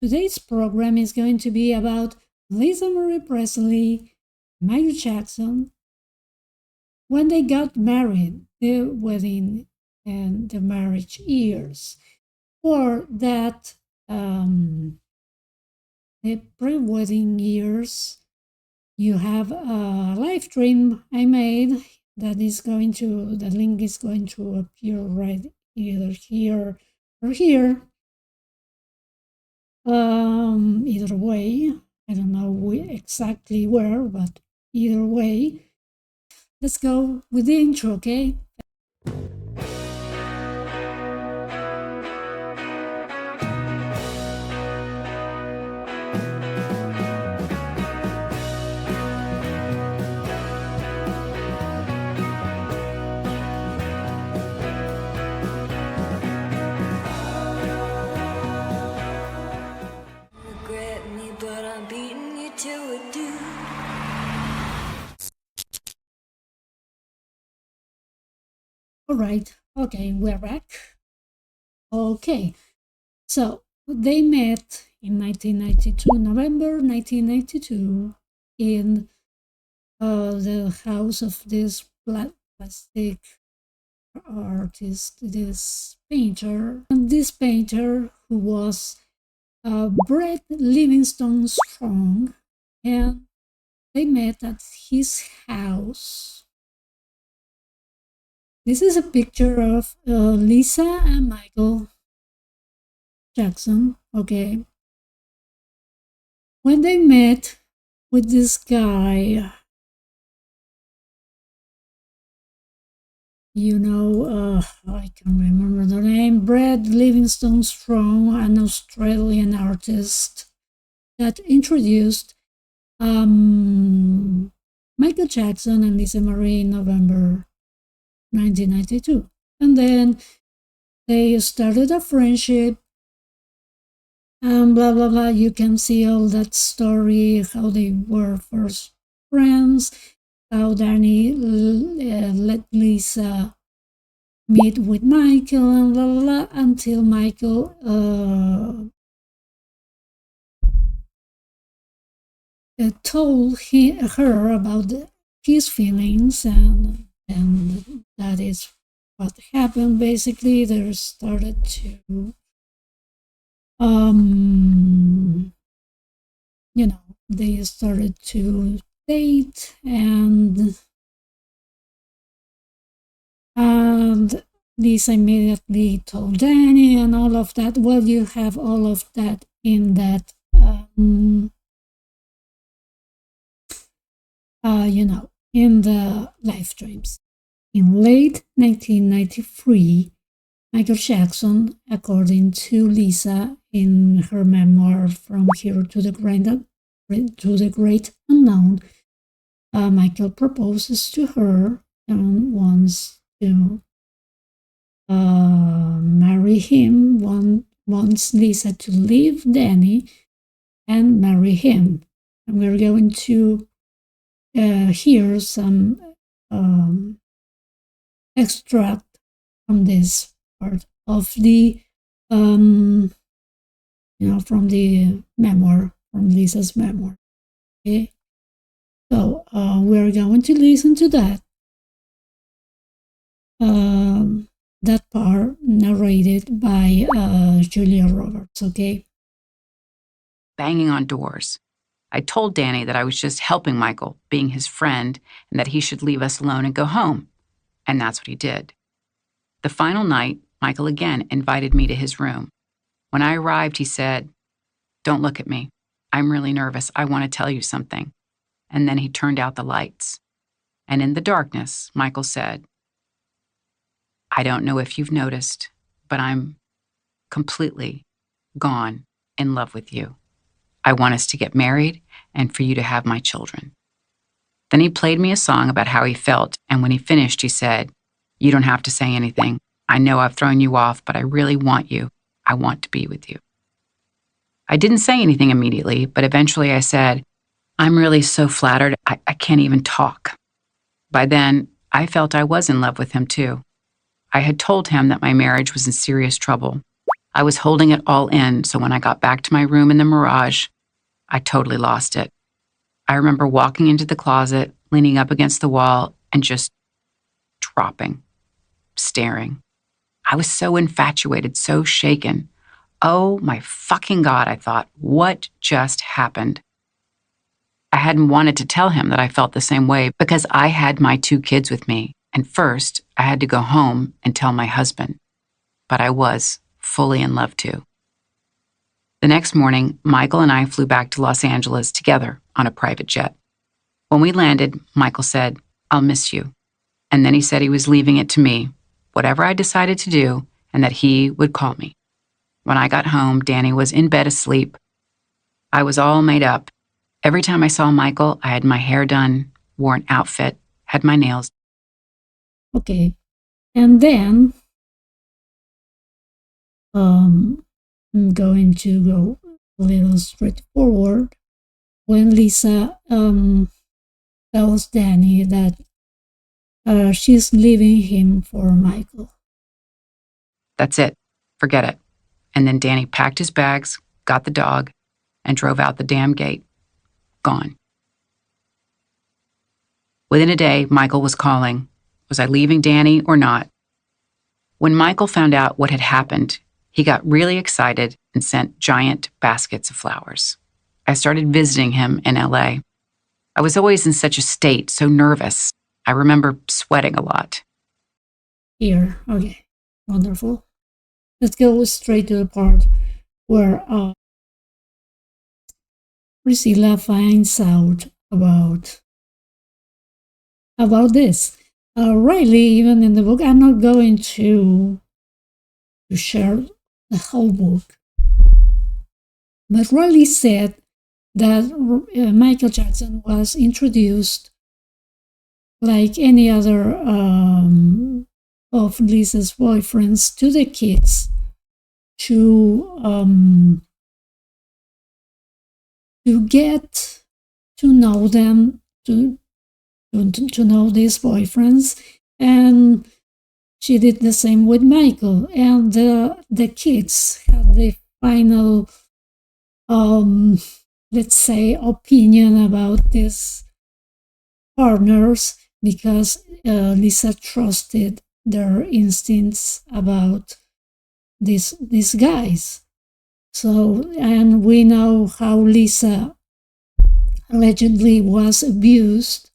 Today's program is going to be about Lisa Marie Presley, Michael Jackson, when they got married, the wedding and the marriage years. For that, the pre-wedding years, you have a live stream I made that is going to, the link is going to appear right either here or here. Either way, I don't know exactly where, but either way, let's go with the intro, okay? All right, okay, we're back. Okay, so they met in 1992, November 1992, in the house of this plastic artist, this painter. And this painter who was Brett Livingstone Strong, and they met at his house. This is a picture of Lisa and Michael Jackson, okay? When they met with this guy, I can remember the name, Brett Livingstone Strong, an Australian artist that introduced Michael Jackson and Lisa Marie in November 1992. And then they started a friendship and blah, blah, blah. You can see all that story, how they were first friends, how Danny let Lisa meet with Michael and blah, blah, blah, until Michael told her about his feelings, and that is what happened. Basically, they started to they started to date, and Lisa immediately told Danny and all of that. Well, you have all of that in that in the live streams. In late 1993, Michael Jackson, according to Lisa in her memoir From Here to the Great Unknown, Michael proposes to her and wants to marry him, wants Lisa to leave Danny and marry him. And we're going to hear some extract from this part of the from the memoir, from Lisa's memoir. Okay, so we're going to listen to that that part narrated by Julia Roberts. Okay. Banging on doors. I told Danny that I was just helping Michael, being his friend, and that he should leave us alone and go home. And that's what he did. The final night, Michael again invited me to his room. When I arrived, he said, "Don't look at me. I'm really nervous. I want to tell you something." And then he turned out the lights. And in the darkness, Michael said, "I don't know if you've noticed, but I'm completely gone in love with you. I want us to get married and for you to have my children." Then he played me a song about how he felt, and when he finished, he said, "You don't have to say anything. I know I've thrown you off, but I really want you. I want to be with you." I didn't say anything immediately, but eventually I said, "I'm really so flattered, I can't even talk." By then, I felt I was in love with him too. I had told him that my marriage was in serious trouble. I was holding it all in, so when I got back to my room in the Mirage, I totally lost it. I remember walking into the closet, leaning up against the wall, and just dropping, staring. I was so infatuated, so shaken. Oh my fucking God, I thought, what just happened? I hadn't wanted to tell him that I felt the same way because I had my 2 kids with me, and first I had to go home and tell my husband. But I was fully in love too. The next morning, Michael and I flew back to Los Angeles together on a private jet. When we landed, Michael said, "I'll miss you." And then he said he was leaving it to me, whatever I decided to do, and that he would call me. When I got home, Danny was in bed asleep. I was all made up. Every time I saw Michael, I had my hair done, wore an outfit, had my nails. Okay. And then I'm going to go a little straightforward. When Lisa tells Danny that she's leaving him for Michael. That's it. Forget it. And then Danny packed his bags, got the dog, and drove out the damn gate. Gone. Within a day, Michael was calling. Was I leaving Danny or not? When Michael found out what had happened, he got really excited and sent giant baskets of flowers. I started visiting him in LA. I was always in such a state, so nervous. I remember sweating a lot. Here, okay, wonderful. Let's go straight to the part where Priscilla finds out about this. Riley, even in the book, I'm not going to share the whole book, but Riley said that Michael Jackson was introduced like any other of Lisa's boyfriends to the kids to get to know them, to know these boyfriends, and she did the same with Michael. And the kids had the final, let's say, opinion about these partners because Lisa trusted their instincts about these guys. So, and we know how Lisa allegedly was abused.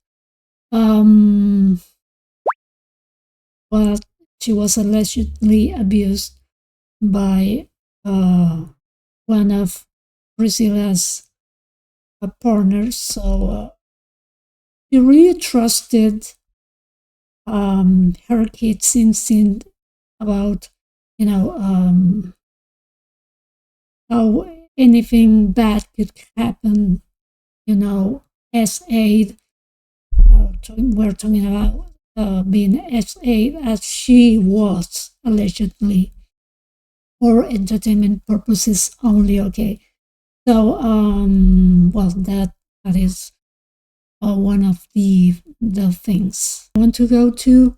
But she was allegedly abused by one of Priscilla's partners. So she really trusted her kids' instinct about, how anything bad could happen, S8. We're talking about being S8 as she was allegedly for entertainment purposes only. Okay, so well, that is one of the things I want to go to.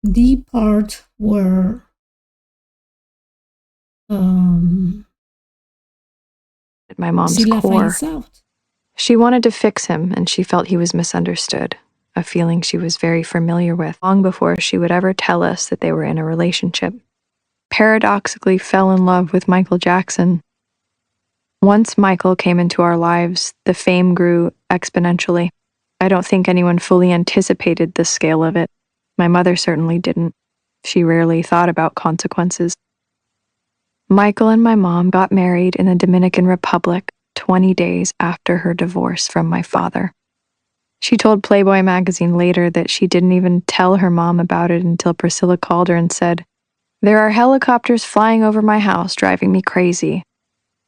The part where at my mom's Priscilla core. finds out. She wanted to fix him, and she felt he was misunderstood, a feeling she was very familiar with long before she would ever tell us that they were in a relationship. Paradoxically fell in love with Michael Jackson. Once Michael came into our lives, the fame grew exponentially. I don't think anyone fully anticipated the scale of it. My mother certainly didn't. She rarely thought about consequences. Michael and my mom got married in the Dominican Republic 20 days after her divorce from my father. She told Playboy magazine later that she didn't even tell her mom about it until Priscilla called her and said, "There are helicopters flying over my house driving me crazy.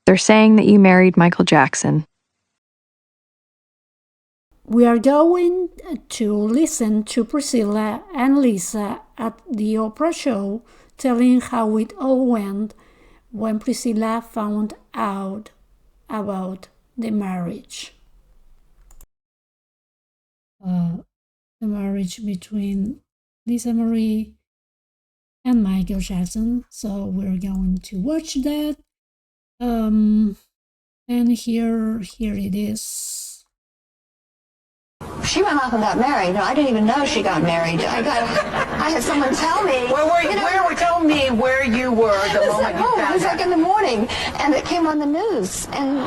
They're saying that you married Michael Jackson." We are going to listen to Priscilla and Lisa at the Oprah show telling how it all went when Priscilla found out about the marriage. The marriage between Lisa Marie and Michael Jackson. So we're going to watch that. And here it is. She went off and got married. No, I didn't even know she got married. I had someone tell me. Where were you? Tell me where you were the It was moment at you home. It found was out. like in the morning, and it came on the news. And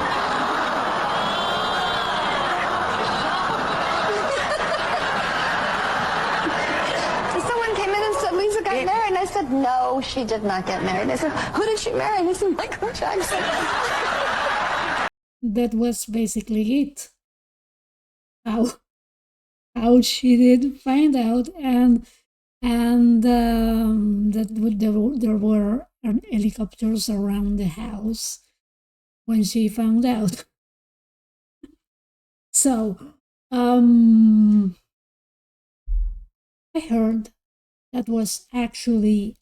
someone came in and said Lisa got married, and I said no, she did not get married. And they said, who did she marry? And I said Michael Jackson. That was basically it. How she did find out, and that there were helicopters around the house when she found out. So I heard that was actually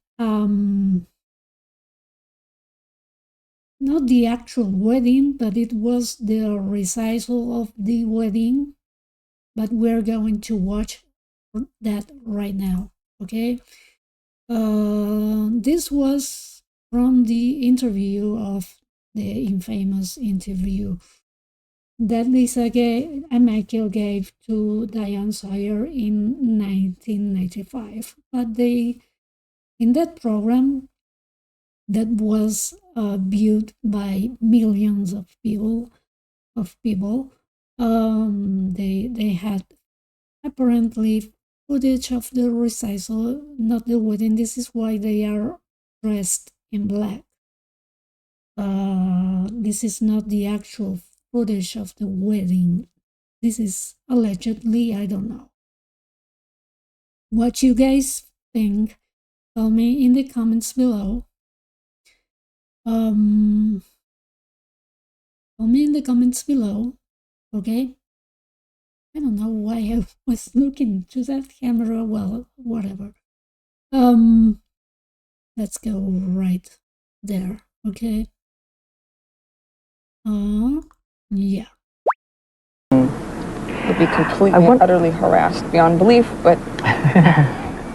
not the actual wedding, but it was the recital of the wedding. But we're going to watch that right now, okay? This was from the interview of the infamous interview that Lisa and Michael gave to Diane Sawyer in 1995. But in that program that was viewed by millions of people, they had apparently footage of the recital, not the wedding. This is why they are dressed in black. This is not the actual footage of the wedding. This is allegedly, I don't know. What you guys think, tell me in the comments below. Tell me in the comments below, okay? I don't know why I was looking to that camera. Well, whatever. Let's go right there, okay? Yeah. Would be completely and utterly harassed beyond belief, but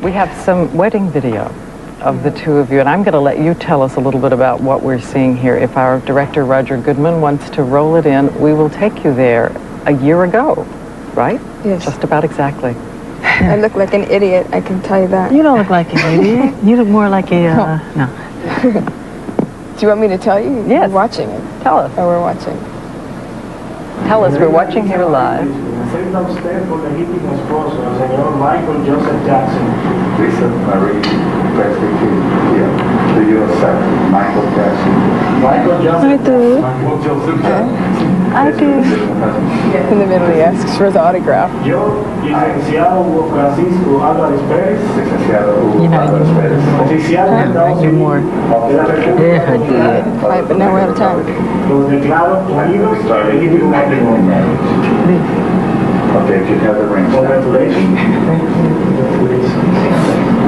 We have some wedding video of the two of you, and I'm going to let you tell us a little bit about what we're seeing here. If our director, Roger Goodman, wants to roll it in, we will take you there a year ago, right? yes, Just about exactly. I look like an idiot, I can tell you that. You don't look like an idiot. You look more like a, no. Do you want me to tell you? Yes. We're watching it. Tell us. Oh, we're watching. Tell us, we're watching here live. Acepta usted por legítimo esposo al señor Michael Joseph Jackson. Lisa Marie Presley, here. Do you accept Michael Jackson? Michael Joseph I do. Michael Joseph Jackson. I do. In the middle, he asks for the autograph. Yo, licenciado Hugo Francisco Álvarez Pérez, Licenciado Hugo Álvarez Pérez. oficial de Estados Unidos de la República All right, but now we're out of time. los declaro unidos en legítimo matrimonio. Okay, if you have the ring. Congratulations.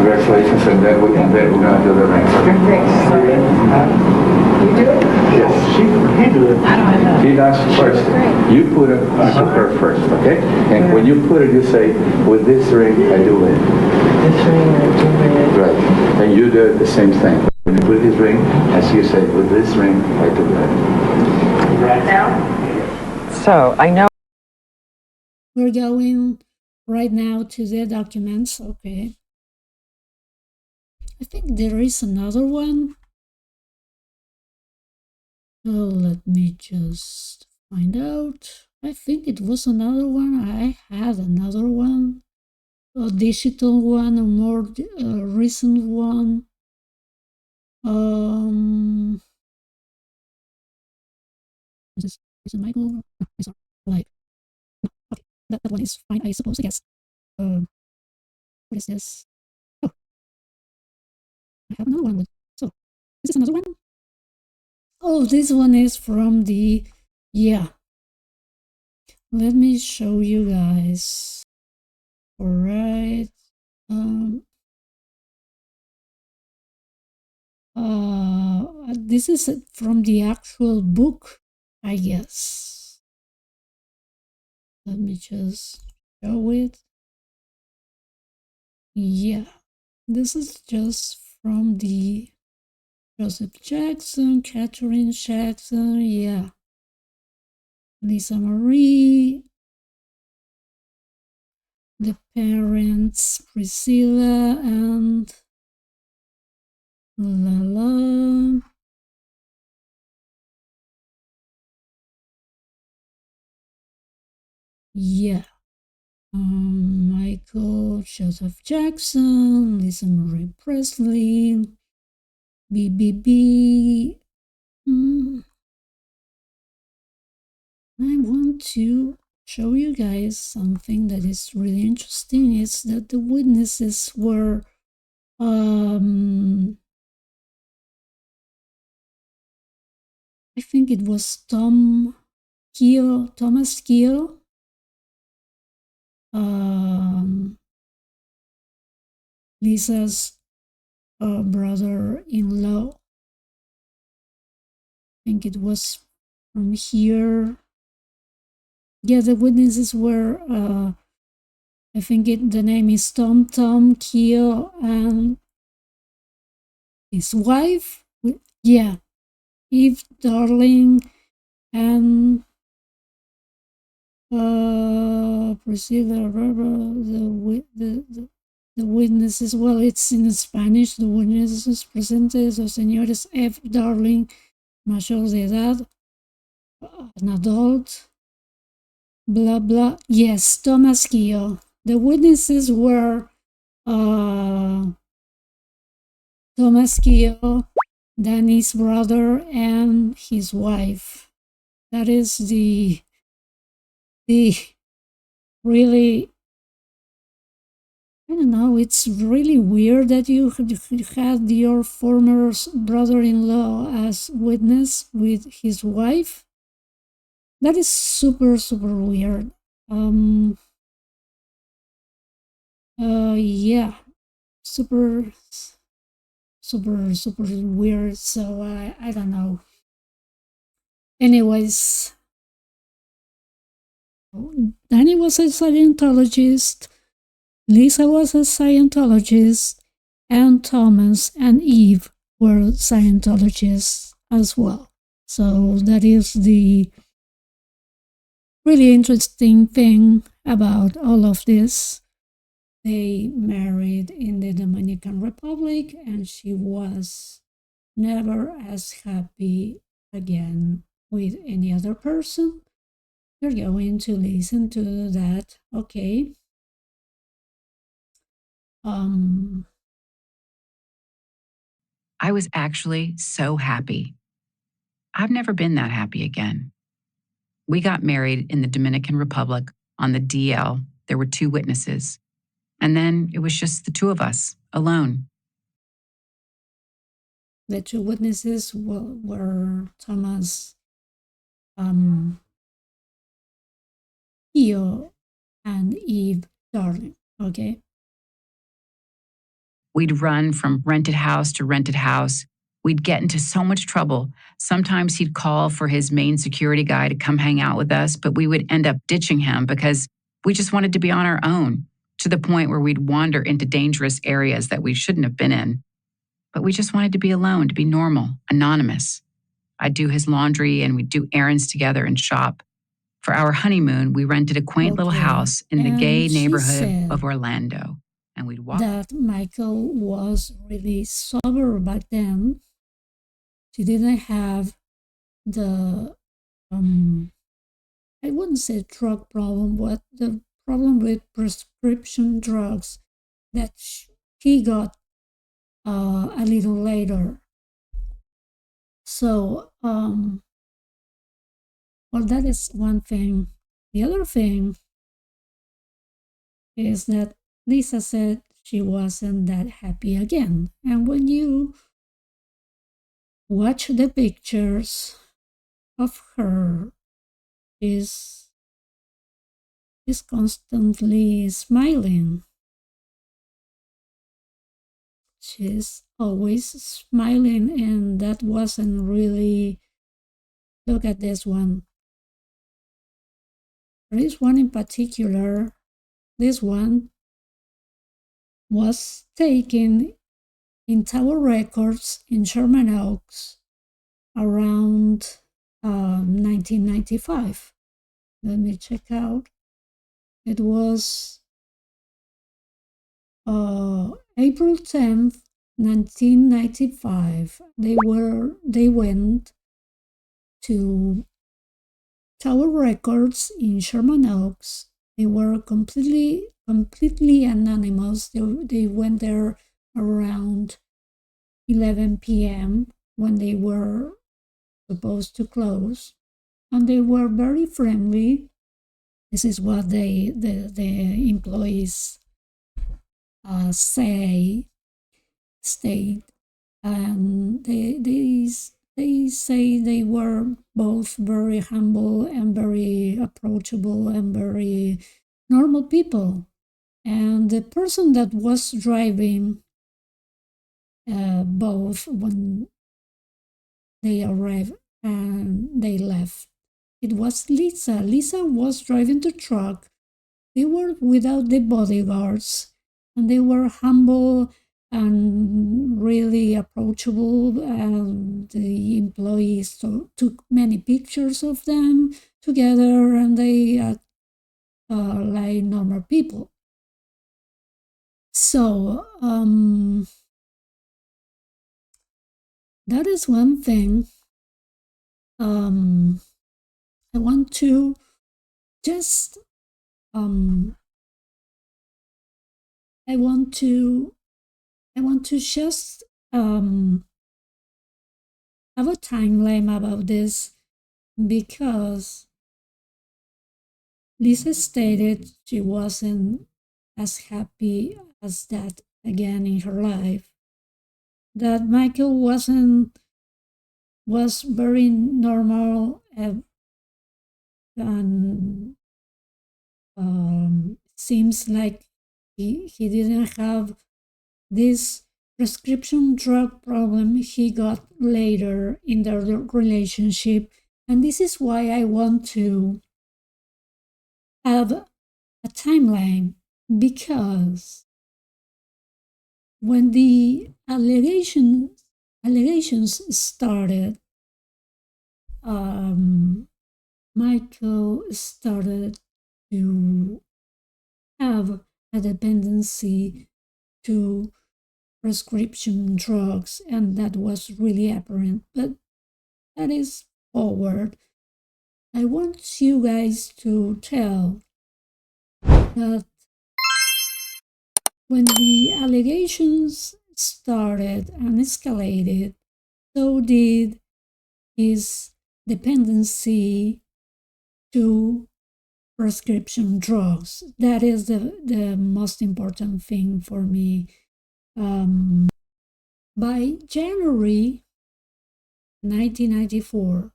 Congratulations, and then we're going to do the rings, okay? You do it? Yes. He do it. He does first. You put it on her first, okay? And when you put it, you say, with this ring, I do win. This ring, I do it. Right. And you do it the same thing. When you put his ring, as you say, with this ring, I do win. Right now? So, I know. We're going right now to the documents, okay? I think there is another one. Let me just find out. I think it was another one. I had another one. A digital one, a more recent one. Is it Michael? No, it's not. Like, no, okay, that one is fine, I suppose, I guess. What is this? Oh, I have another one. So, is this another one? Oh, this one is from the, yeah. Let me show you guys. All right. This is from the actual book, I guess. Let me just show it. Yeah, this is just from the Joseph Jackson, Catherine Jackson, yeah. Lisa Marie, the parents, Priscilla and Lala. Yeah. Michael Joseph Jackson, Lisa Marie Presley, BBB. I want to show you guys something that is really interesting. Is that the witnesses were I think it was Thomas Keel, Lisa's brother-in-law. I think it was from here. Yeah, the witnesses were, I think the name is Tom Keel and his wife. Yeah, Eve Darling and Priscilla the witnesses. Well, it's in Spanish. The witnesses presentes los señores F. Darling, mayor de edad, an adult, blah blah. Yes, Thomas Keel. The witnesses were Thomas Keel, Danny's brother, and his wife. That is the really, I don't know, it's really weird that you had your former brother-in-law as witness with his wife. That is super, super weird. Yeah, super, super, super weird. So I don't know. Anyways, Danny was a Scientologist, Lisa was a Scientologist, and Thomas and Eve were Scientologists as well. So that is the really interesting thing about all of this. They married in the Dominican Republic, and she was never as happy again with any other person. You're going to listen to that, okay? I was actually so happy. I've never been that happy again. We got married in the Dominican Republic on the DL. There were 2 witnesses. And then it was just the 2 of us, alone. The 2 witnesses were Thomas Keel and Eve Darling, okay? We'd run from rented house to rented house. We'd get into so much trouble. Sometimes he'd call for his main security guy to come hang out with us, but we would end up ditching him because we just wanted to be on our own, to the point where we'd wander into dangerous areas that we shouldn't have been in. But we just wanted to be alone, to be normal, anonymous. I'd do his laundry and we'd do errands together and shop. For our honeymoon, we rented a quaint little house in the gay neighborhood of Orlando. And we'd walk. That Michael was really sober back then. She didn't have the, I wouldn't say drug problem, but the problem with prescription drugs that he got a little later. So, well, that is one thing. The other thing is that Lisa said she wasn't that happy again. And when you watch the pictures of her, is constantly smiling. She's always smiling, and that wasn't really. Look at this one. There is one in particular. This one was taken in Tower Records in Sherman Oaks around 1995. Let me check out. It was April 10th, 1995. They went to Tower Records in Sherman Oaks. They were completely anonymous. They went there around 11 p.m. when they were supposed to close, and they were very friendly. This is what the employees state, and they say they were both very humble and very approachable and very normal people. And the person that was driving both when they arrived and they left, it was Lisa. Lisa was driving the truck. They were without the bodyguards, and they were humble and really approachable, and the employees took many pictures of them together, and they act like normal people. So that is one thing. I want to just I want to just have a timeline about this, because Lisa stated she wasn't as happy as that again in her life. That Michael was very normal and seems like he didn't have this prescription drug problem he got later in their relationship. And this is why I want to have a timeline, because when the allegations started, Michael started to have a dependency to prescription drugs, and that was really apparent. But that is forward. I want you guys to tell that when the allegations started and escalated, so did his dependency to prescription drugs. That is the most important thing for me. By January 1994,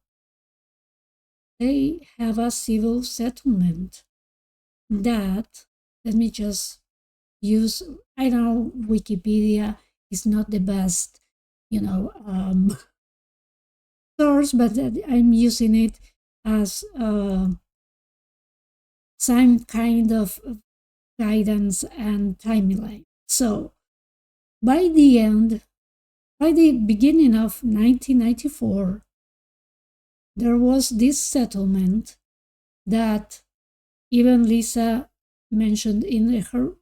they have a civil settlement that, let me just use, I know Wikipedia is not the best, source, but I'm using it as some kind of guidance and timeline. So by the beginning of 1994, there was this settlement that even Lisa mentioned in her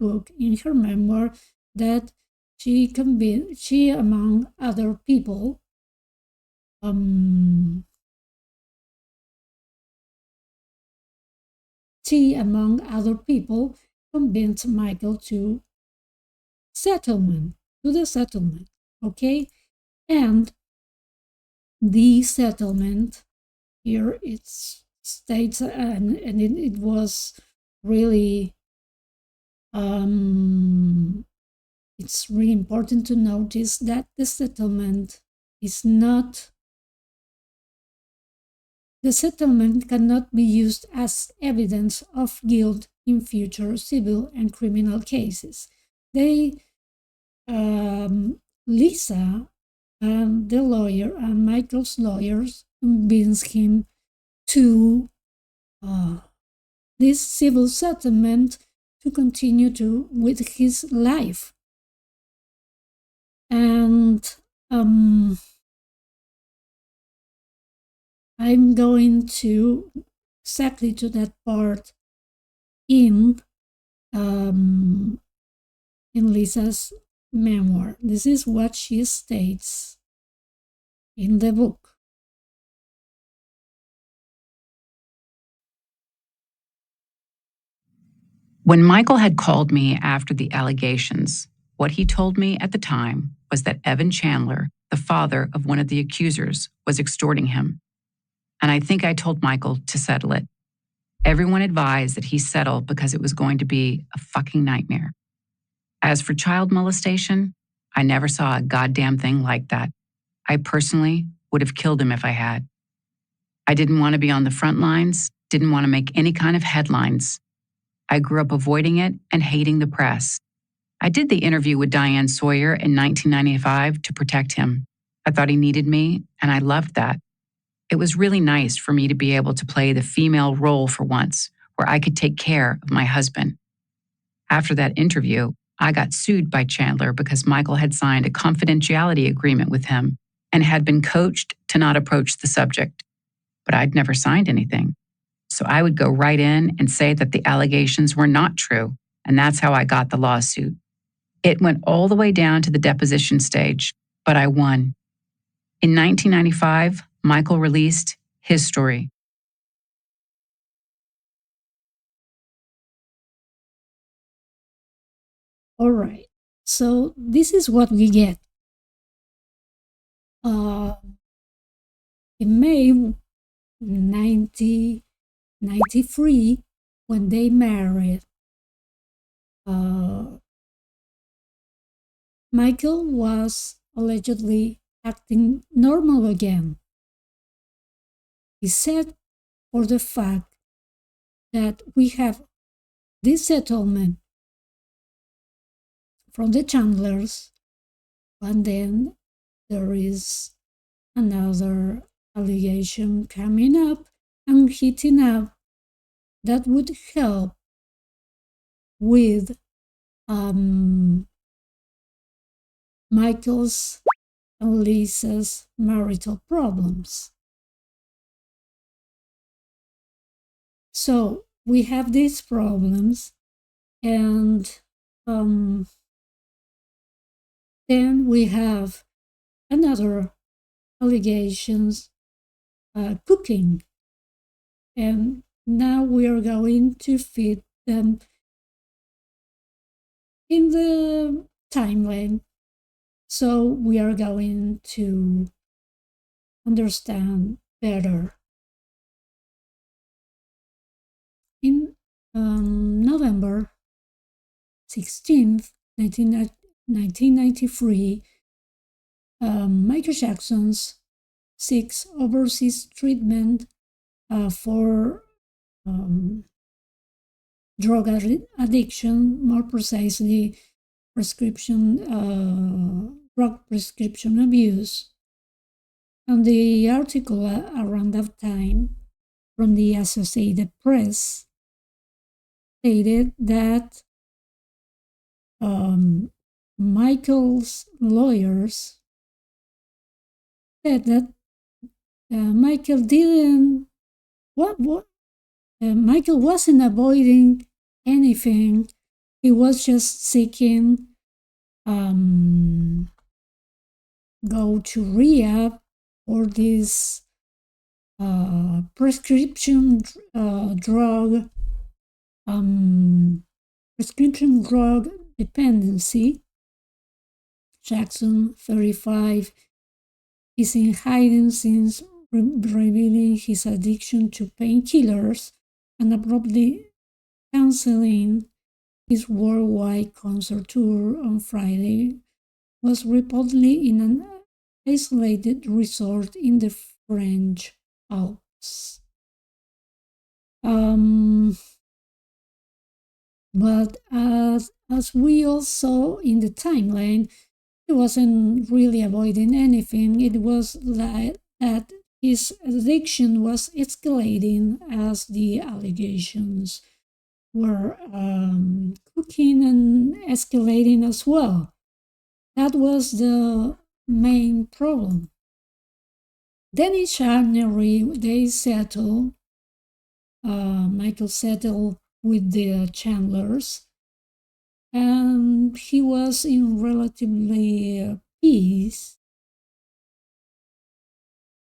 book, in her memoir, that she among other people, convinced Michael to the settlement, okay? And the settlement here, it states, and it was really, it's really important to notice that the settlement cannot be used as evidence of guilt in future civil and criminal cases. Lisa and the lawyer and Michael's lawyers convinced him to this civil settlement to continue with his life. And I'm going to exactly to that part in Lisa's memoir. This is what she states in the book. When Michael had called me after the allegations, what he told me at the time was that Evan Chandler, the father of one of the accusers, was extorting him. And I think I told Michael to settle it. Everyone advised that he settle because it was going to be a fucking nightmare. As for child molestation, I never saw a goddamn thing like that. I personally would have killed him if I had. I didn't want to be on the front lines, didn't want to make any kind of headlines. I grew up avoiding it and hating the press. I did the interview with Diane Sawyer in 1995 to protect him. I thought he needed me, and I loved that. It was really nice for me to be able to play the female role for once, where I could take care of my husband. After that interview, I got sued by Chandler because Michael had signed a confidentiality agreement with him and had been coached to not approach the subject. But I'd never signed anything. So I would go right in and say that the allegations were not true, and that's how I got the lawsuit. It went all the way down to the deposition stage, but I won. In 1995, Michael released his story. All right, so this is what we get. In May 1993, when they married, Michael was allegedly acting normal again. He said for the fact that we have this settlement from the Chandlers, and then there is another allegation coming up and heating up that would help with Michael's and Lisa's marital problems. So we have these problems, and then we have another allegations, cooking, and now we are going to fit them in the timeline, so we are going to understand better. In November 16th, 1993, Michael Jackson's seeks overseas treatment for drug addiction, more precisely drug prescription abuse. And the article around that time from the Associated Press stated that Michael's lawyers said that Michael didn't, Michael wasn't avoiding anything. He was just seeking go to rehab for this prescription drug dependency. Jackson, 35, is in hiding since revealing his addiction to painkillers and abruptly canceling his worldwide concert tour on Friday, was reportedly in an isolated resort in the French Alps. But as we all saw in the timeline, he wasn't really avoiding anything. It was like that his addiction was escalating as the allegations were cooking and escalating as well. That was the main problem. Then in January, they settled. Michael settled with the Chandlers, and he was in relatively peace.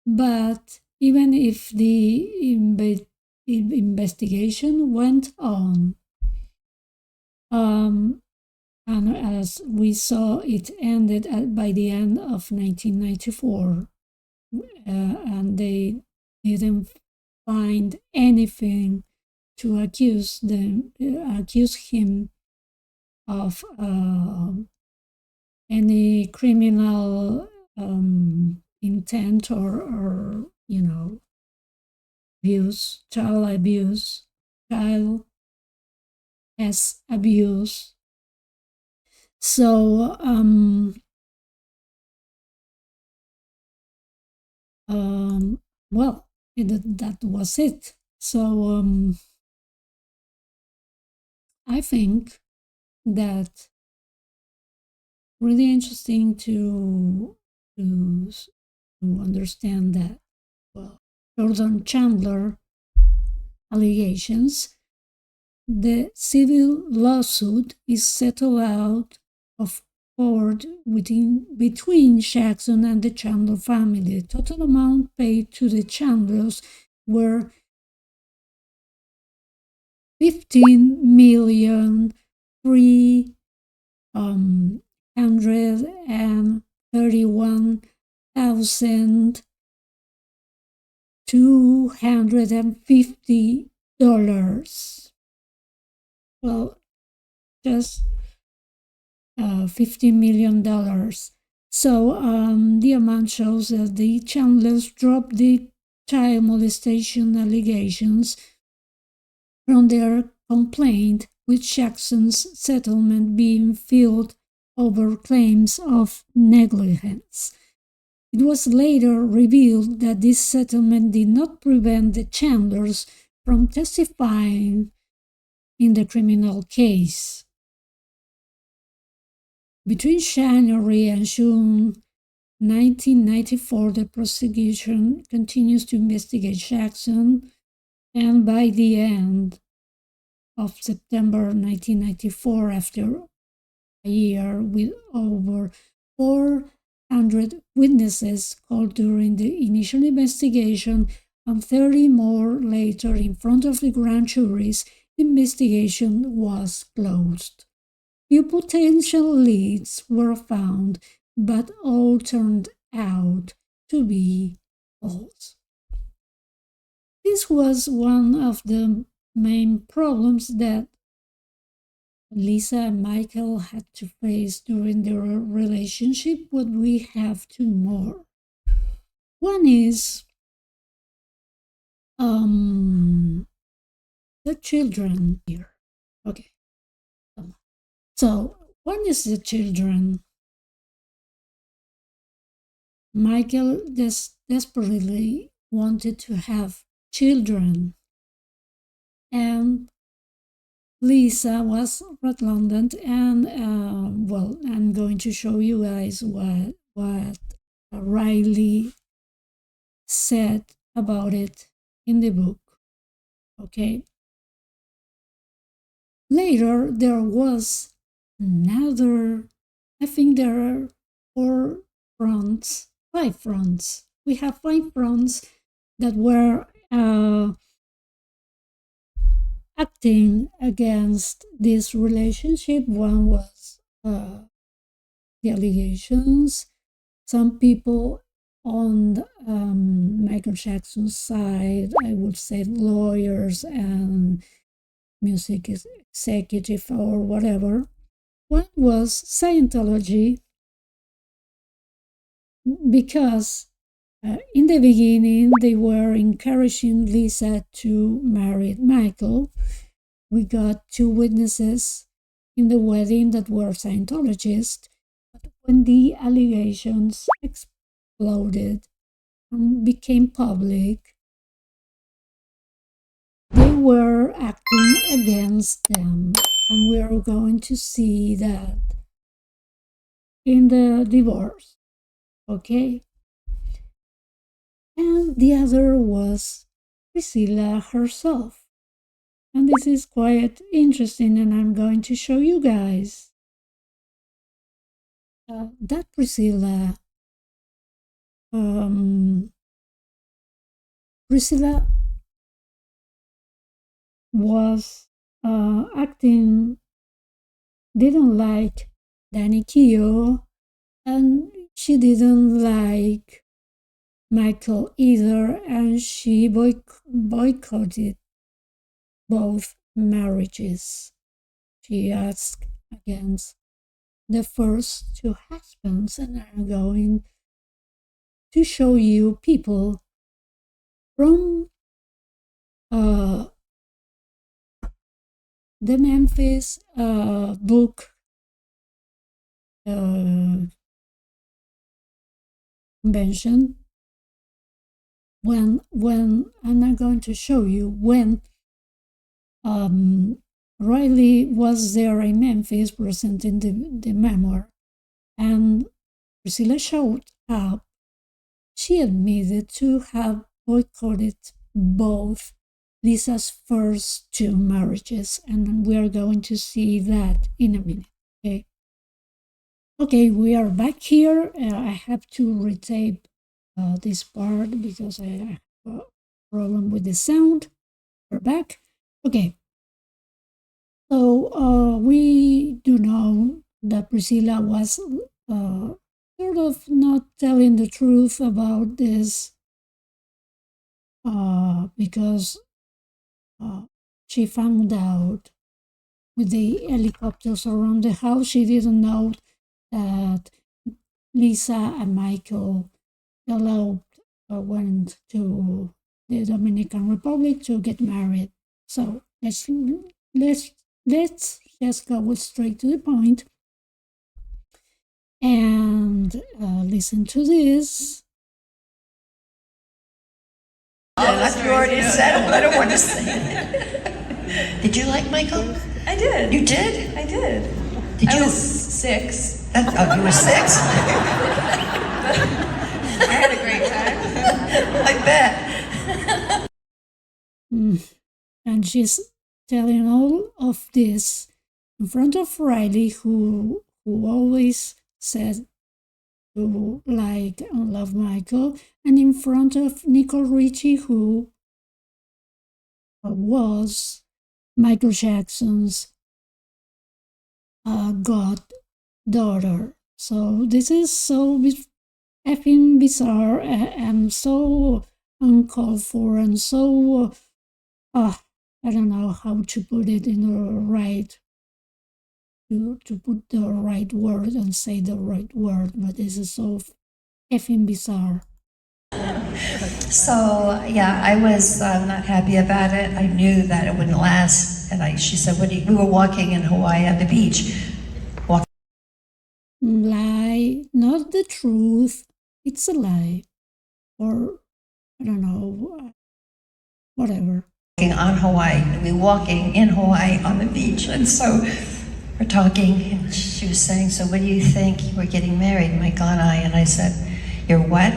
But even if the investigation went on, and as we saw, it ended by the end of 1994, and they didn't find anything to accuse him of any criminal intent or abuse, child as abuse. So well, that was it. So I think that really interesting to understand that, well, Jordan Chandler allegations, the civil lawsuit is settled out of court between Jackson and the Chandler family. The total amount paid to the Chandlers were $15,331,250. Well, just $50 million. So the amount shows that the Chandlers dropped the child molestation allegations from their complaint, with Jackson's settlement being filed over claims of negligence. It was later revealed that this settlement did not prevent the Chandlers from testifying in the criminal case. Between January and June 1994, the prosecution continues to investigate Jackson, and by the end of September 1994, after a year with over 400 witnesses called during the initial investigation and 30 more later in front of the grand juries, the investigation was closed. Few potential leads were found, but all turned out to be false. This was one of the main problems that Lisa and Michael had to face during their relationship, but we have two more. One is the children here. Okay. So, one is the children. Michael desperately wanted to have children, and Lisa was redundant, and well, I'm going to show you guys what Riley said about it in the book. Okay. Later, there was another, I think there are 5 fronts. We have 5 fronts that were acting against this relationship. One was the allegations. Some people on Michael Jackson's side, I would say lawyers and music executive or whatever. One was Scientology, because in the beginning they were encouraging Lisa to marry Michael. We got 2 witnesses in the wedding that were Scientologists, but when the allegations exploded and became public, they were acting against them, and we are going to see that in the divorce. Okay? And the other was Priscilla herself. And this is quite interesting, and I'm going to show you guys that Priscilla was acting, didn't like Danny Keogh, and she didn't like Michael either, and she boycotted both marriages. She asked against the first two husbands, and I'm going to show you people from the Memphis book convention. When and I'm going to show you when Riley was there in Memphis presenting the memoir, and Priscilla showed up. She admitted to have boycotted both Lisa's first two marriages, and we are going to see that in a minute. Okay, we are back here. I have to retape this part because I have a problem with the sound. We're back. Okay. So we do know that Priscilla was sort of not telling the truth about this because she found out with the helicopters around the house. She didn't know that Lisa and Michael eloped or went to the Dominican Republic to get married. So let's just go straight to the point and listen to this. You already said it, I don't want to say it. Did you like Michael? I did. You did? I did. Did you? I was 6. Oh, you were 6? I had a great time. I bet. And she's telling all of this in front of Riley, who always said to like and love Michael, and in front of Nicole Richie, who was Michael Jackson's goddaughter. So this is so effing bizarre and so uncalled for, and so I don't know how to put it in the right to put the right word and say the right word, but this is so effing bizarre. So, yeah, I was not happy about it. I knew that it wouldn't last. And she said, we were walking in Hawaii at the beach. Lie, not the truth. It's a lie. Or, I don't know, whatever. On Hawaii. We were walking in Hawaii on the beach. And so we're talking, and she was saying, so what do you think? We're getting married, Michael and I. And I said, you're what?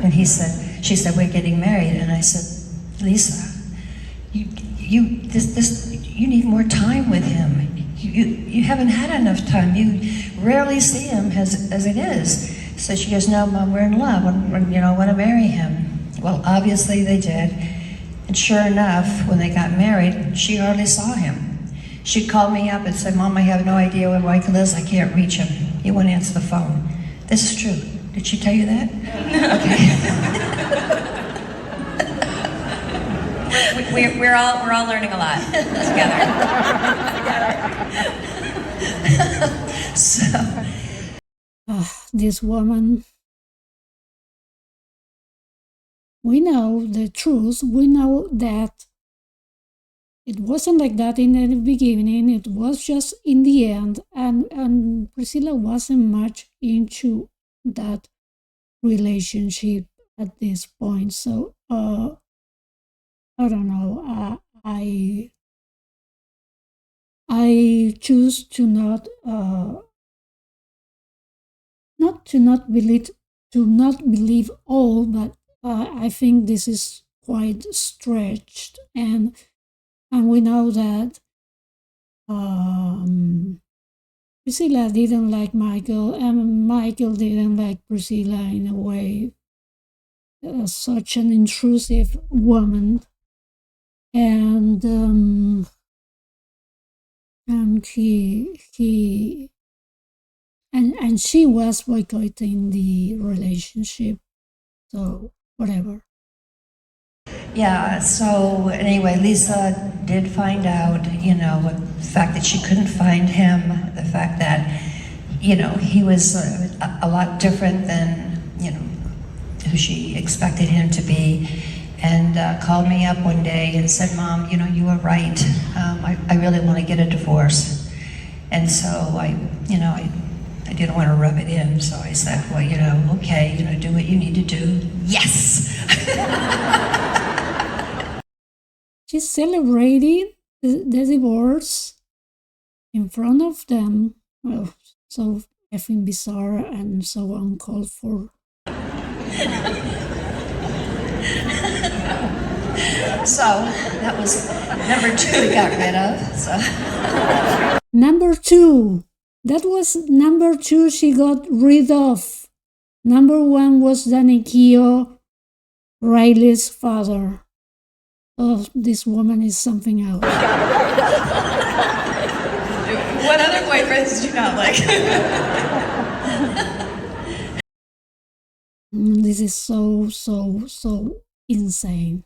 And she said, we're getting married. And I said, Lisa, you need more time with him. You haven't had enough time. You rarely see him as it is. So she goes, no, Mom, we're in love. I want to marry him. Well, obviously they did. And sure enough, when they got married, she hardly saw him. She called me up and said, Mom, I have no idea where Michael is. I can't reach him. He won't answer the phone. This is true. Did she tell you that? Okay. We're all learning a lot together. So, this woman. We know the truth. We know that it wasn't like that in the beginning. It was just in the end. And Priscilla wasn't much into that relationship at this point. So, I don't know. I choose to not not believe all, but I think this is quite stretched, and we know that Priscilla didn't like Michael, and Michael didn't like Priscilla in a way. Such an intrusive woman, and he and she was boycotting the relationship. So whatever. Yeah, so anyway, Lisa did find out, the fact that she couldn't find him, the fact that, he was a lot different than, who she expected him to be, and called me up one day and said, Mom, you were right. I really want to get a divorce. And so I didn't want to rub it in, so I said, well, okay, do what you need to do. Yes! She celebrated the divorce in front of them. Well, so effing bizarre and so uncalled for. So that was number 2 we got rid of. So. Number 2. That was number 2 she got rid of. Number 1 was Danny Keogh, Riley's father. Oh, this woman is something else. What other boyfriends do you not like? This is so insane.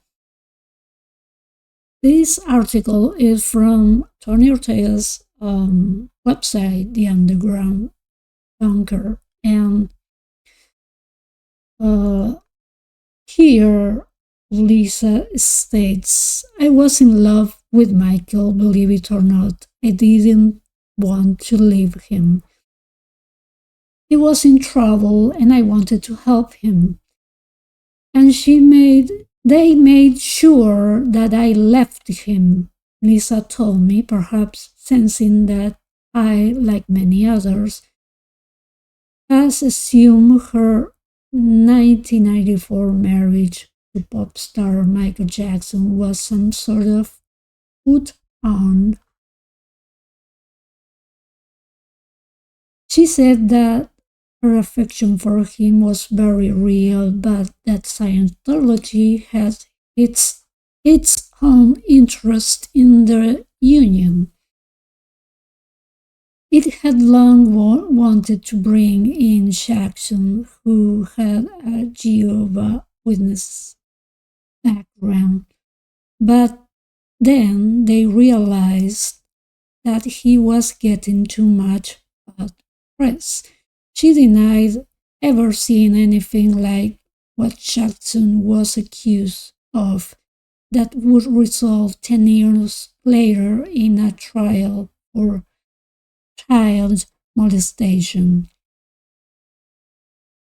This article is from Tony Ortega's website, The Underground Bunker, and here Lisa states, I was in love with Michael, believe it or not. I didn't want to leave him. He was in trouble and I wanted to help him. And they made sure that I left him. Lisa told me, perhaps sensing that I, like many others, has assumed her 1994 marriage to pop star Michael Jackson was some sort of put on. She said that her affection for him was very real, but that Scientology has its own interest in the union. It had long wanted to bring in Jackson, who had a Jehovah's Witness background, but then they realized that he was getting too much bad press. She denied ever seeing anything like what Jackson was accused of that would result 10 years later in a trial for child molestation.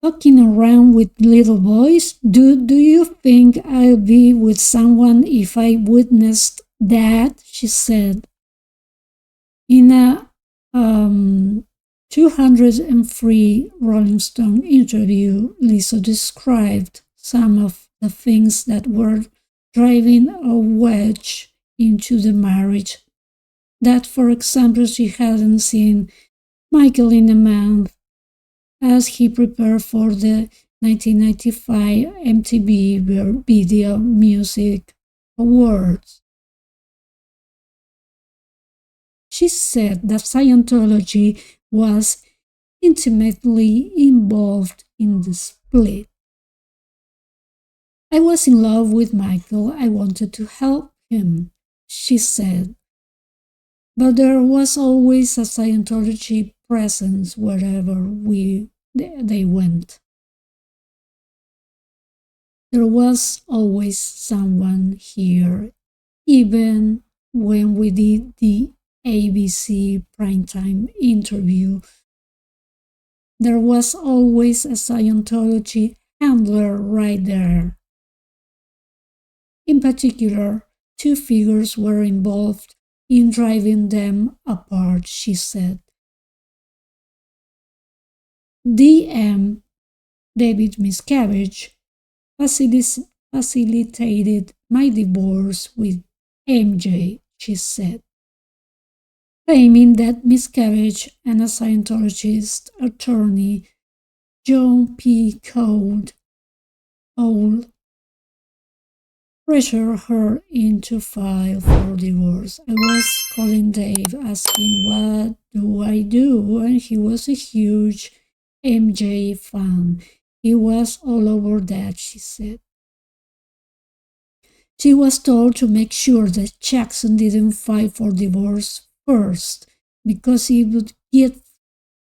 Fucking around with little boys? Do you think I'll be with someone if I witnessed that? She said. In a 203 Rolling Stone interview, Lisa described some of the things that were driving a wedge into the marriage. That, for example, she hadn't seen Michael in a month as he prepared for the 1995 MTV Video Music Awards. She said that Scientology was intimately involved in the split. I was in love with Michael. I wanted to help him, she said. But there was always a Scientology presence wherever they went. There was always someone here, even when we did the ABC primetime interview. There was always a Scientology handler right there. In particular, 2 figures were involved in driving them apart, she said. DM David Miscavige facilitated my divorce with MJ, she said, claiming that Miscavige and a Scientologist attorney, John P. Cole, pressured her into file for divorce. I was calling Dave asking what do I do, and he was a huge MJ fan. He was all over that, she said. She was told to make sure that Jackson didn't file for divorce first, because it would give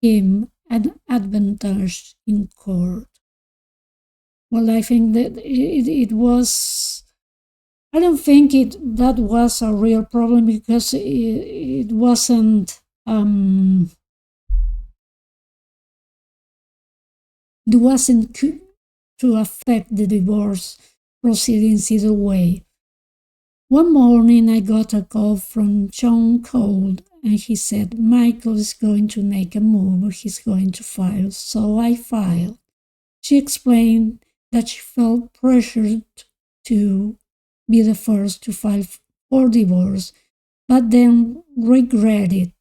him an advantage in court. Well, I think that it was... I don't think that was a real problem, because it wasn't... it wasn't to affect the divorce proceedings either way. One morning I got a call from John Cole, and he said, Michael is going to make a move, he's going to file. So I filed. She explained that she felt pressured to be the first to file for divorce, but then regretted.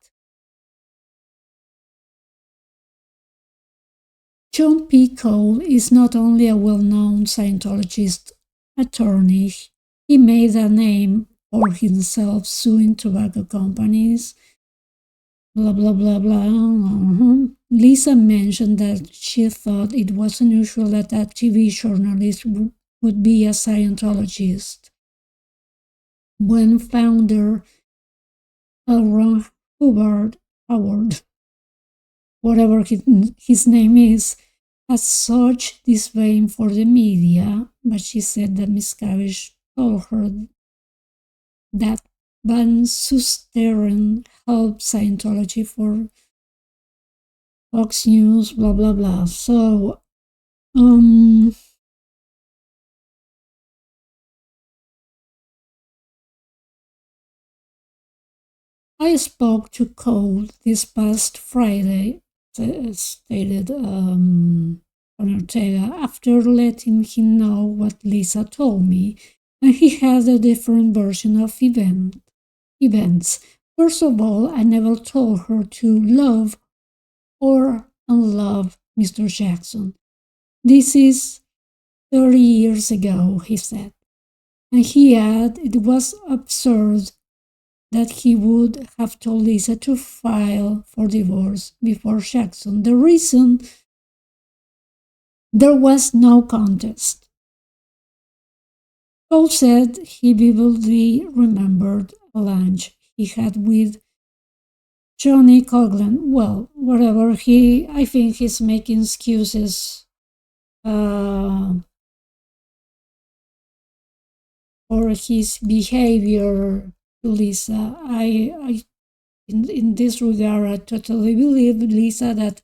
John P. Cole is not only a well-known Scientologist attorney, he made a name for himself suing tobacco companies, blah, blah, blah, blah. Lisa mentioned that she thought it was unusual that a TV journalist would be a Scientologist. When founder Ron Howard, whatever his name is, had such disdain for the media, but she said that Miscavige told her that Van Susteren helped Scientology for Fox News, blah, blah, blah. So, I spoke to Cole this past Friday, stated Ortega, after letting him know what Lisa told me, and he had a different version of events. First of all, I never told her to love or unlove Mr. Jackson. This is 30 years ago, he said. And he added it was absurd that he would have told Lisa to file for divorce before Jackson. The reason: there was no contest. Cole said he vividly remembered a lunch he had with Johnny Coughlin. Well, whatever, I think he's making excuses for his behavior to Lisa. In this regard, I totally believe Lisa that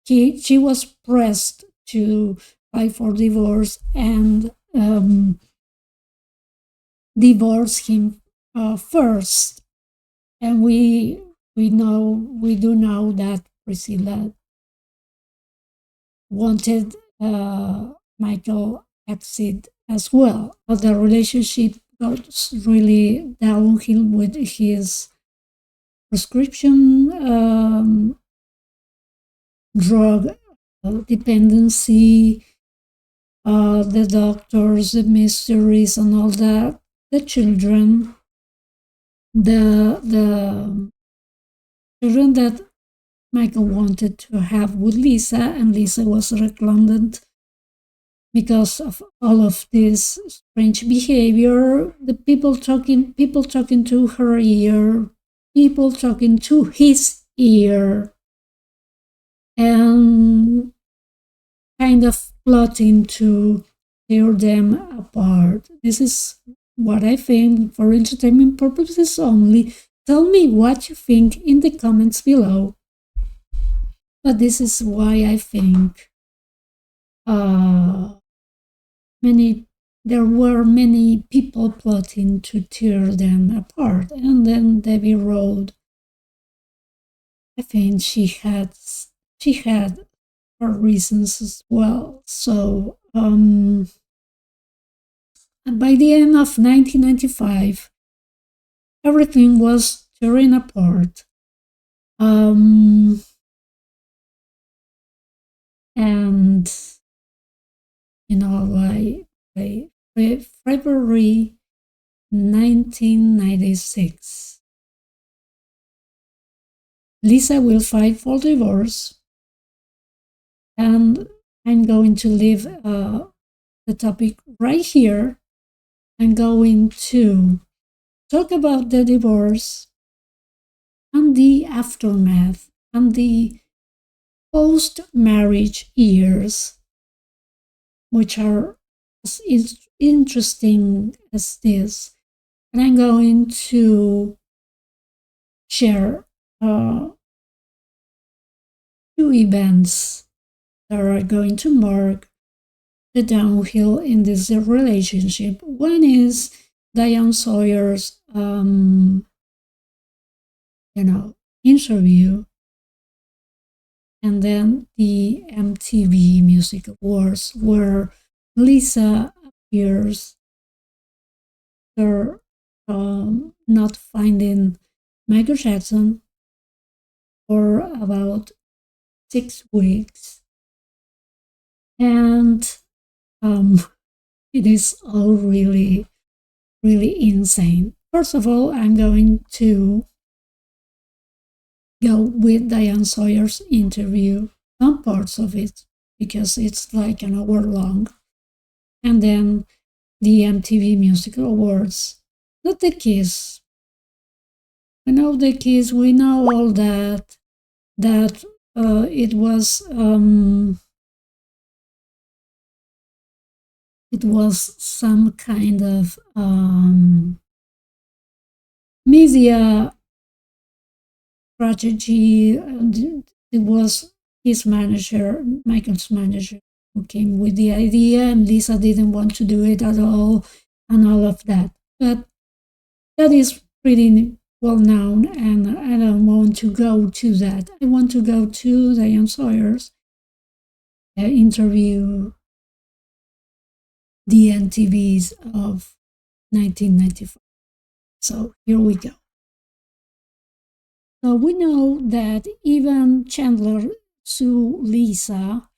she was pressed to file for divorce and divorce him first. And we do know that Priscilla wanted Michael exit as well. But the relationship got really downhill with his prescription drug dependency, the doctors, the mysteries, and all that. The children, the children that Michael wanted to have with Lisa, and Lisa was reclaimed because of all of this strange behavior. The people talking to her ear, people talking to his ear, and kind of plotting to tear them apart. This is what I think, for entertainment purposes only. Tell me what you think in the comments below. But this is why I think there were many people plotting to tear them apart. And then Debbie Road, I think she had for reasons as well. So by the end of 1995, everything was tearing apart. And by February 1996, Lisa will file for divorce, and I'm going to leave the topic right here. I'm going to talk about the divorce and the aftermath and the post-marriage years, which are as interesting as this. And I'm going to share 2 events that are going to mark the downhill in this relationship. One is Diane Sawyer's, interview, and then the MTV Music Awards, where Lisa appears for not finding Michael Jackson for about 6 weeks. And it is all really, really insane. First of all, I'm going to go with Diane Sawyer's interview, some parts of it, because it's like an hour long. And then the MTV Music Awards, not the Kiss. We know the Kiss, we know all that it was some kind of media strategy. It was his manager, Michael's manager, who came with the idea, and Lisa didn't want to do it at all, and all of that. But that is pretty well known, and I don't want to go to that. I want to go to Diane Sawyer's interview, the MTVs of 1995. So here we go. So we know that even Chandler sued Lisa.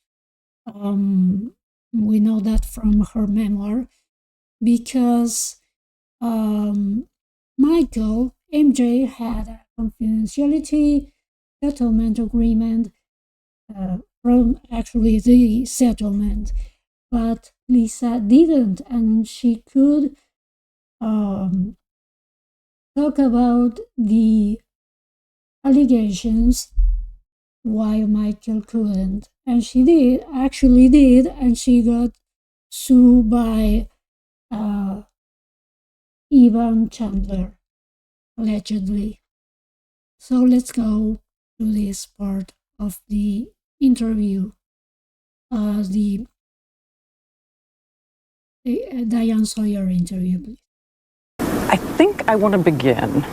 We know that from her memoir, because Michael, MJ, had a confidentiality settlement agreement from actually the settlement, but Lisa didn't, and she could talk about the allegations while Michael couldn't. And she did, and she got sued by Evan Chandler, allegedly. So let's go to this part of the interview, the Diane Sawyer interview, please. I think I want to begin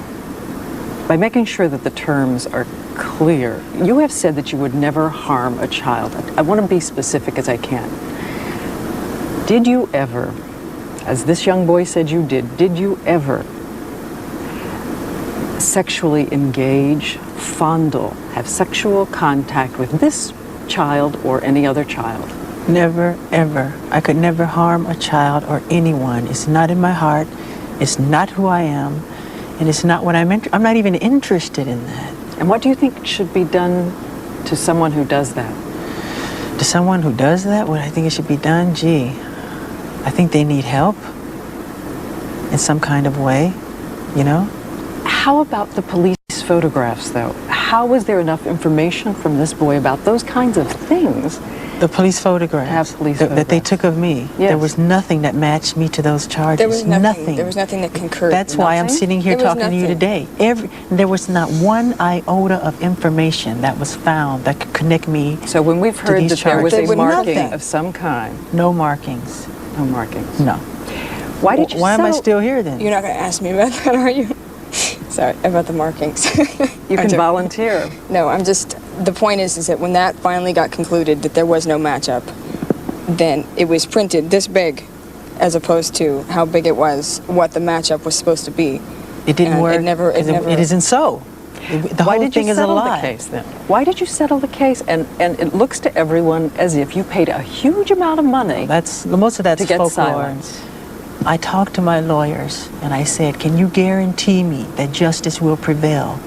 by making sure that the terms are clear. You have said that you would never harm a child. I want to be specific as I can. Did you ever, as this young boy said you did you ever sexually engage, fondle, have sexual contact with this child or any other child? Never, ever. I could never harm a child or anyone. It's not in my heart. It's not who I am. And it's not what I'm not even interested in that. And what do you think should be done to someone who does that? To someone who does that, what I think it should be done, gee, I think they need help in some kind of way, you know? How about the police photographs, though? How was there enough information from this boy about those kinds of things? The police photographs that they took of me. Yes. There was nothing that matched me to those charges. There was nothing. There was nothing that concurred. That's why I'm sitting here talking to you today. There was not one iota of information that was found that could connect me. So when we've heard that there was a marking nothing of some kind. No markings. No markings. No. Why did you Why am I still here then? You're not going to ask me about that, are you? Sorry, about the markings. You can volunteer. No, I'm just, the point is that when that finally got concluded that there was no matchup, then it was printed this big, as opposed to how big it was, what the matchup was supposed to be. It didn't And work. It isn't so. The Why whole did you thing is a settle the lie. case then? Why did you settle the case? And it looks to everyone as if you paid a huge amount of money. Most of that's to get folklore. silence. I talked to my lawyers and I said, can you guarantee me that justice will prevail?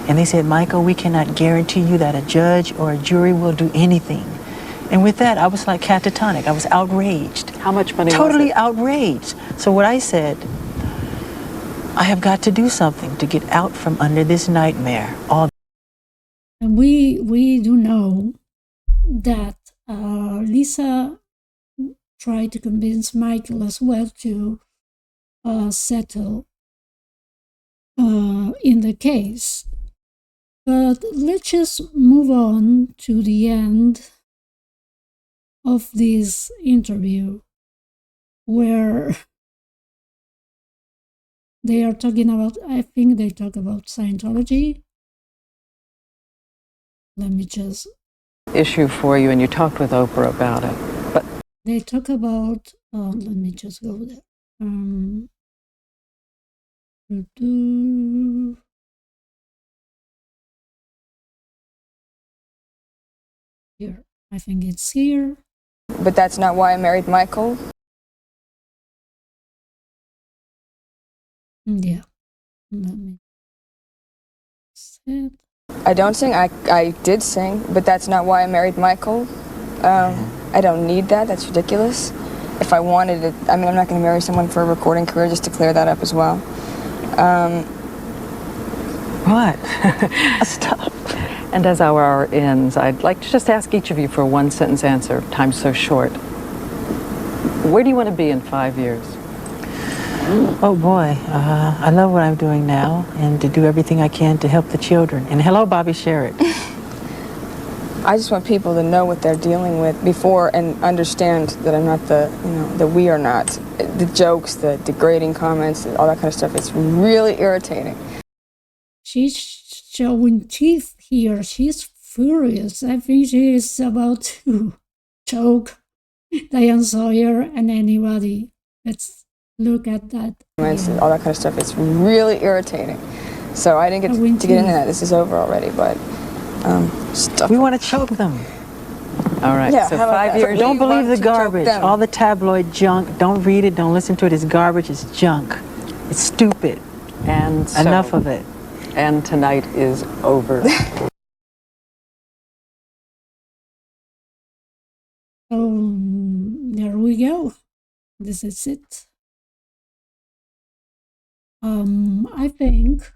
And they said, Michael, we cannot guarantee you that a judge or a jury will do anything. And with that, I was like catatonic. I was outraged. How much money Totally was it? outraged. So what I said, I have got to do something to get out from under this nightmare. And we do know that Lisa tried to convince Michael as well to settle in the case. But let's just move on to the end of this interview, where they are talking about, I think they talk about Scientology. Let me just... Issue for you, and you talked with Oprah about it. But they talk about, let me just go there. Here, I think it's here. But that's not why I married Michael. Yeah. Let me sit. I don't sing. I did sing, but that's not why I married Michael. I don't need that. That's ridiculous. If I wanted it, I mean, I'm not going to marry someone for a recording career, just to clear that up as well. what? Stop. And as our hour ends, I'd like to just ask each of you for a one-sentence answer. Time's so short. Where do you want to be in 5 years? Oh boy, I love what I'm doing now, and to do everything I can to help the children. And hello, Bobby Sherritt. I just want people to know what they're dealing with before and understand that I'm not that we are not. The jokes, the degrading comments, all that kind of stuff, it's really irritating. She's showing teeth here. She's furious. I think she is about to choke Diane Sawyer and anybody. Let's look at that. All that kind of stuff, it's really irritating. So I didn't get to get into that. This is over already, but stuff. We want to choke them. All right, yeah, so 5 years. Don't believe the garbage. All the tabloid junk. Don't read it. Don't listen to it. It's garbage. It's junk. It's stupid. And so, enough of it. And tonight is over. There we go. This is it. I think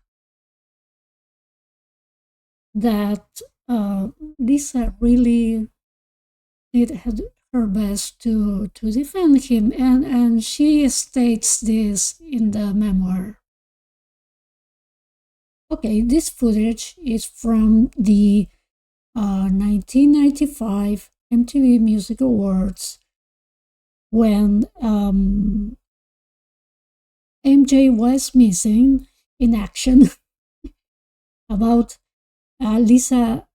that Lisa really did her best to defend him, and she states this in the memoir. Okay, this footage is from the 1995 MTV Music Awards, when MJ was missing in action. About Lisa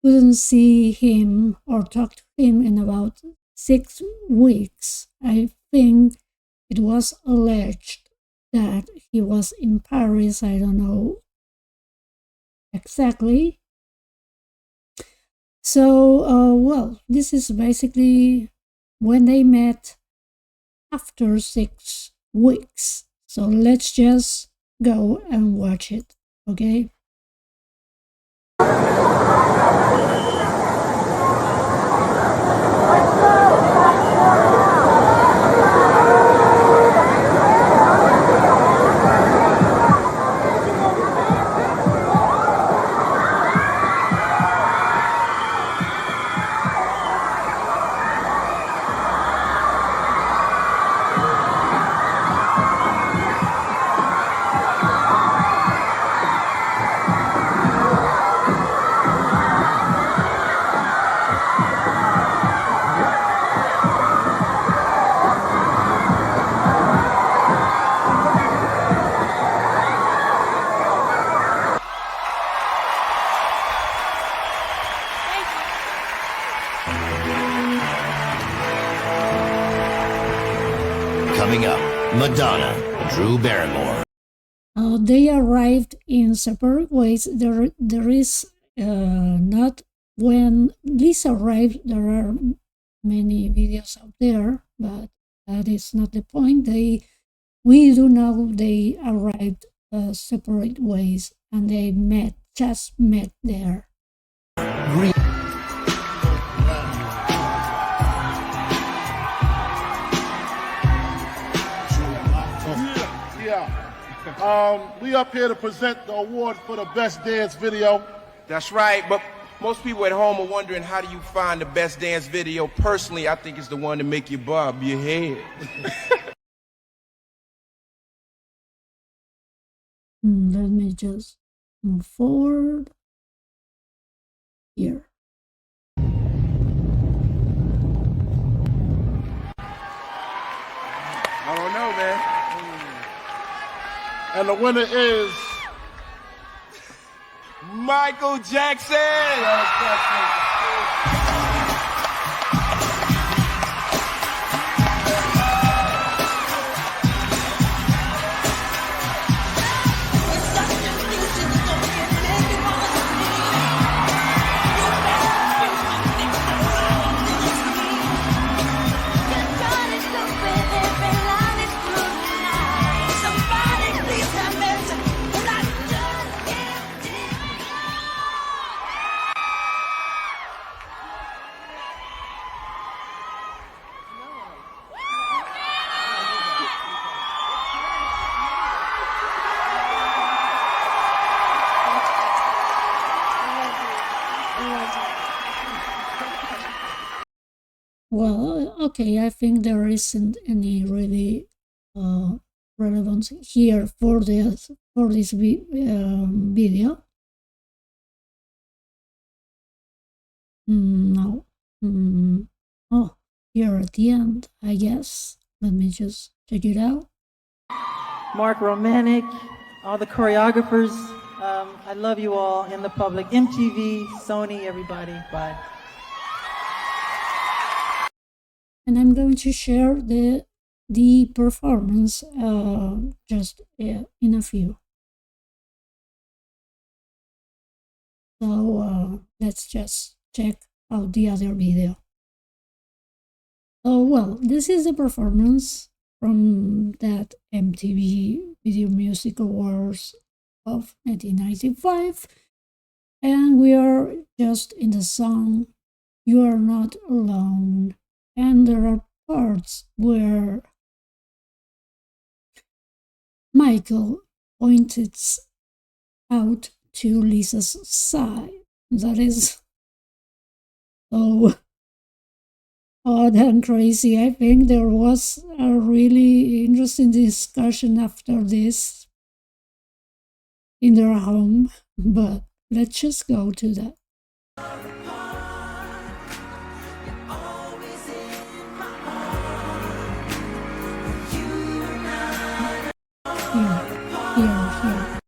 couldn't see him or talk to him in about 6 weeks. I think it was alleged that he was in Paris. I don't know exactly. So, well, this is basically when they met after 6 weeks. So let's just go and watch it, okay? Madonna, Drew Barrymore. They arrived in separate ways. There is not when Lisa arrived. There are many videos out there, but that is not the point. We do know they arrived separate ways, and they just met there. We up here to present the award for the best dance video. That's right, but most people at home are wondering, how do you find the best dance video? Personally, I think it's the one to make you bob your head. Let me just move forward here. I don't know, man. And the winner is Michael Jackson. Well, okay, I think there isn't any really relevance here for this video. No. Oh, here at the end, I guess. Let me just check it out. Mark Romanek, all the choreographers, I love you all in the public. MTV, Sony, everybody, bye. And I'm going to share the performance just in a few. So let's just check out the other video. Oh well, this is the performance from that MTV Video Music Awards of 1995, and we are just in the song "You Are Not Alone." And there are parts where Michael pointed out to Lisa's side. That is so odd and crazy. I think there was a really interesting discussion after this in their home, but let's just go to that. Here.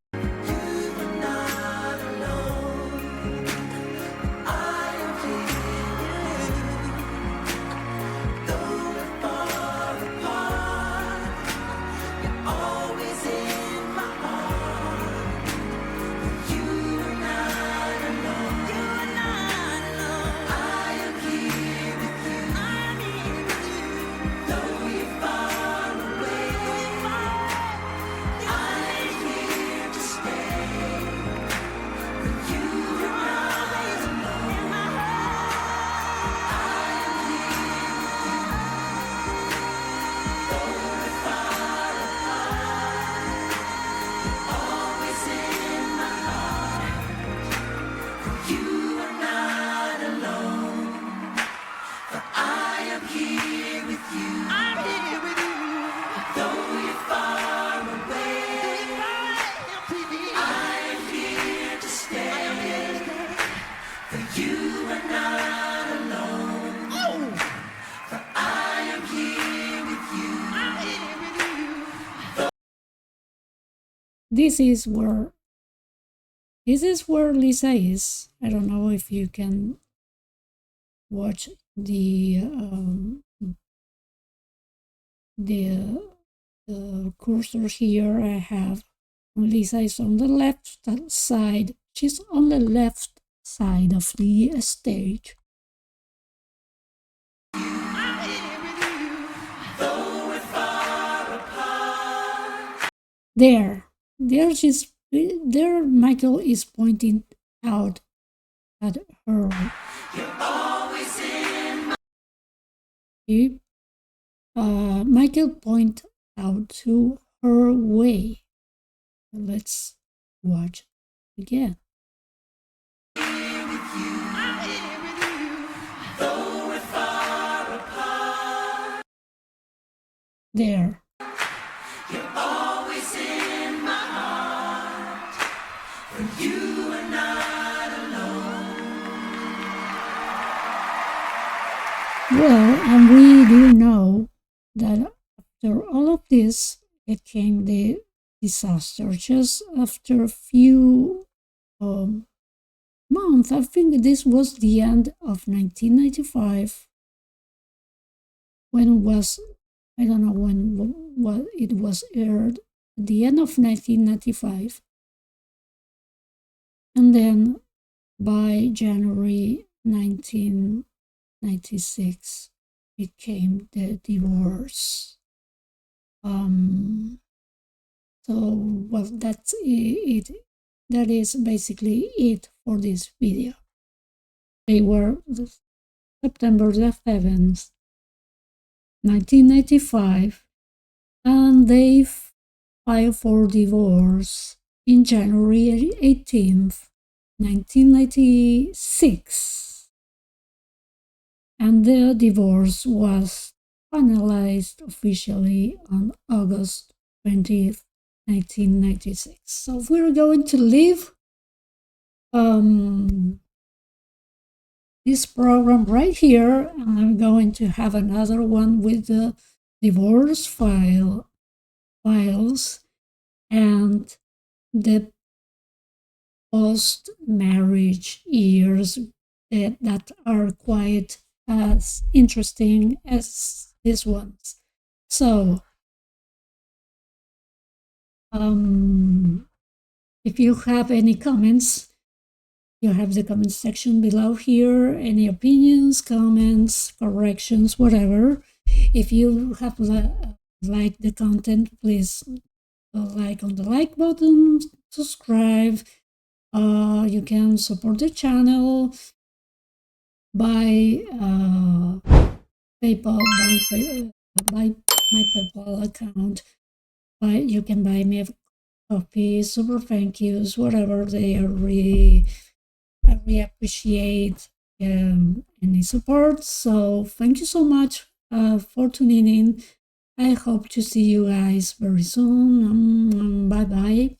This is where Lisa is. I don't know if you can watch the the cursor here, I have Lisa is on the left side. She's on the left side of the stage. There Michael is pointing out at her. Michael point out to her way. Let's watch again. There. You're always in my heart, for you are not alone. Well, and we do know that after all of this, it came the disaster. Just after a few months, I think this was the end of 1995, when was, I don't know when it was aired, at the end of 1995. And then by January 1996, it came the divorce. So, well, that's it. That is basically it for this video. They were September the 7th, 1995, and they filed for divorce in January 18th, 1996. And the divorce was finalized officially on August 20th, 1996. So we're going to leave this program right here, and I'm going to have another one with the divorce files and the post-marriage years that are quite as interesting as these ones. So, if you have any comments, you have the comment section below here. Any opinions, comments, corrections, whatever. If you have liked the content, please like on the like button, subscribe. You can support the channel by PayPal, by my PayPal account. You can buy me a coffee, super thank yous, whatever. They are really, I really appreciate any support. So thank you so much for tuning in. I hope to see you guys very soon. Bye bye.